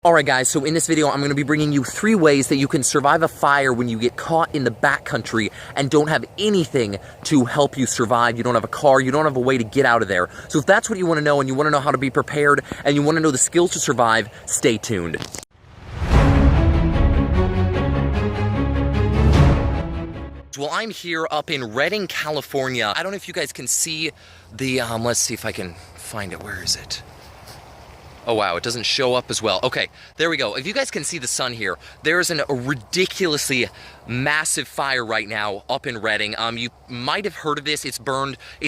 Alright guys, so in this video I'm going to be bringing you 3 ways that you can survive a fire when you get caught in the backcountry and don't have anything to help you survive. You don't have a car, you don't have a way to get out of there. So if that's what you want to know and you want to know how to be prepared and you want to know the skills to survive, stay tuned. Well, I'm here up in Redding, California. I don't know if you guys can see the, let's see if I can find it. Where is it? Oh wow, it doesn't show up as well. Okay, there we go. If you guys can see the sun here, there's a ridiculously massive fire right now up in Redding. You might have heard of this. It's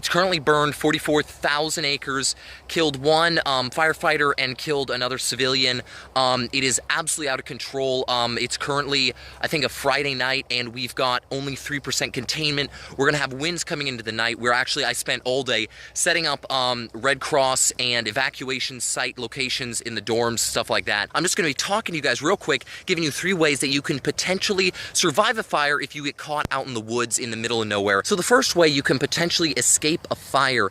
currently burned 44,000 acres, killed one firefighter and killed another civilian. It is absolutely out of control. It's currently, I think, a Friday night, and we've got only 3% containment. We're gonna have winds coming into the night. I spent all day setting up Red Cross and evacuation site locations in the dorms, stuff like that. I'm just going to be talking to you guys real quick, giving you 3 ways that you can potentially survive a fire if you get caught out in the woods in the middle of nowhere. So the first way you can potentially escape a fire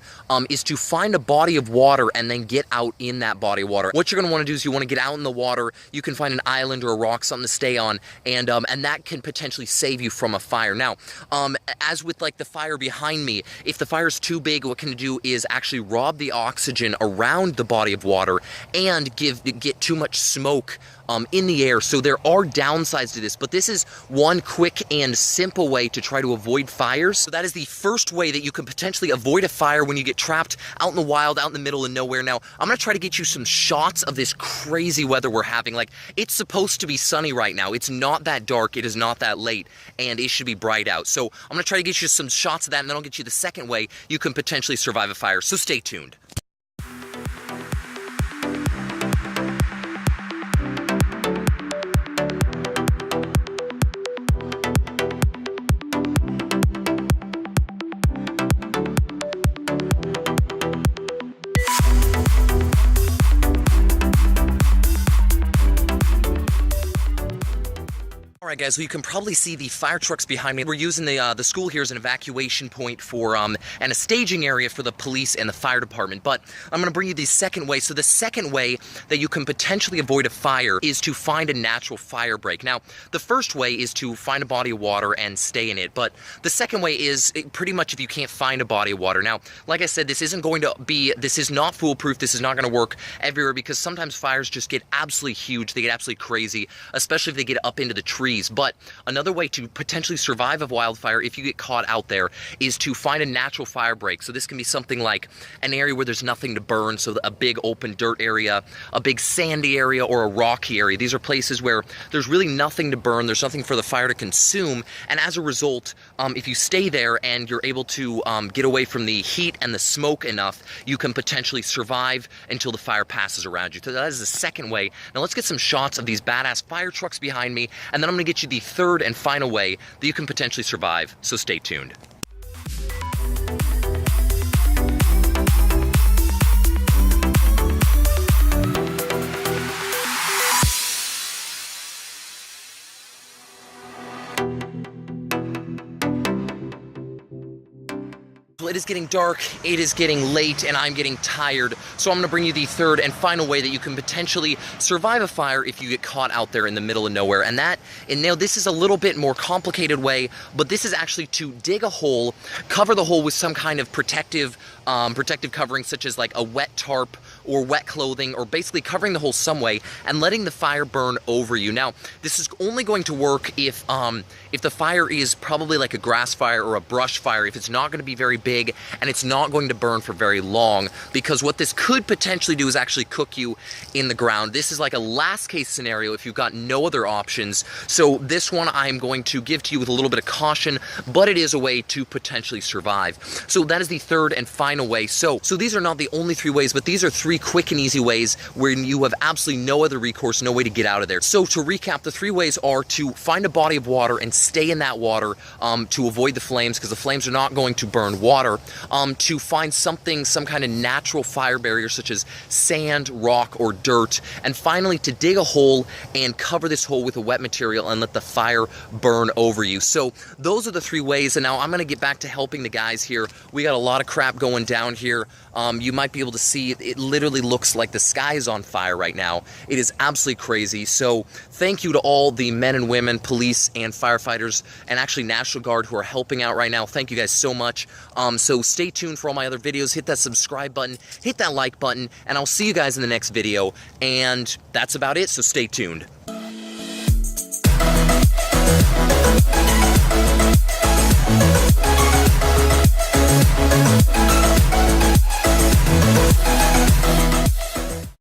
is to find a body of water and then get out in that body of water. What you're going to want to do is you want to get out in the water. You can find an island or a rock, something to stay on, and that can potentially save you from a fire. Now, as with like the fire behind me, if the fire is too big, what can you do is actually rob the oxygen around the body of water and get too much smoke in the air. So there are downsides to this, but this is one quick and simple way to try to avoid fires. So that is the first way that you can potentially avoid a fire when you get trapped out in the wild, out in the middle of nowhere. Now, I'm gonna try to get you some shots of this crazy weather we're having. Like, it's supposed to be sunny right now. It's not that dark, it is not that late, and it should be bright out. So I'm gonna try to get you some shots of that, and then I'll get you the second way you can potentially survive a fire. So stay tuned. Alright guys, well you can probably see the fire trucks behind me. We're using the school here as an evacuation point for and a staging area for the police and the fire department. But I'm going to bring you the second way. So the second way that you can potentially avoid a fire is to find a natural fire break. Now, the first way is to find a body of water and stay in it. But the second way is pretty much if you can't find a body of water. Now, like I said, this is not foolproof. This is not going to work everywhere because sometimes fires just get absolutely huge. They get absolutely crazy, especially if they get up into the trees. But another way to potentially survive a wildfire if you get caught out there is to find a natural fire break. So this can be something like an area where there's nothing to burn, so a big open dirt area, a big sandy area, or a rocky area. These are places where there's really nothing to burn, there's nothing for the fire to consume, and as a result, if you stay there and you're able to get away from the heat and the smoke enough, you can potentially survive until the fire passes around you. So that is the second way. Now let's get some shots of these badass fire trucks behind me, and then I'm going to get you the third and final way that you can potentially survive, so stay tuned. It is getting dark, it is getting late, and I'm getting tired, so I'm going to bring you the third and final way that you can potentially survive a fire if you get caught out there in the middle of nowhere. And now this is a little bit more complicated way, but this is actually to dig a hole, cover the hole with some kind of protective covering, such as like a wet tarp or wet clothing, or basically covering the hole some way and letting the fire burn over you. Now, this is only going to work if the fire is probably like a grass fire or a brush fire, if it's not going to be very big and it's not going to burn for very long, because what this could potentially do is actually cook you in the ground. This is like a last case scenario if you've got no other options. So this one I'm going to give to you with a little bit of caution, but it is a way to potentially survive. So that is the third and final way. So these are not the only 3 ways, but these are 3 quick and easy ways where you have absolutely no other recourse, no way to get out of there. So to recap, the 3 ways are to find a body of water and stay in that water to avoid the flames, because the flames are not going to burn water, to find some kind of natural fire barrier such as sand, rock, or dirt, and finally to dig a hole and cover this hole with a wet material and let the fire burn over you. So those are the 3 ways, and now I'm going to get back to helping the guys here. We got a lot of crap going down here. You might be able to see it literally looks like the sky is on fire right now. It is absolutely crazy. So thank you to all the men and women, police and firefighters, and actually National Guard who are helping out right now. Thank you guys so much. So stay tuned for all my other videos. Hit that subscribe button, hit that like button, and I'll see you guys in the next video. And that's about it, so stay tuned.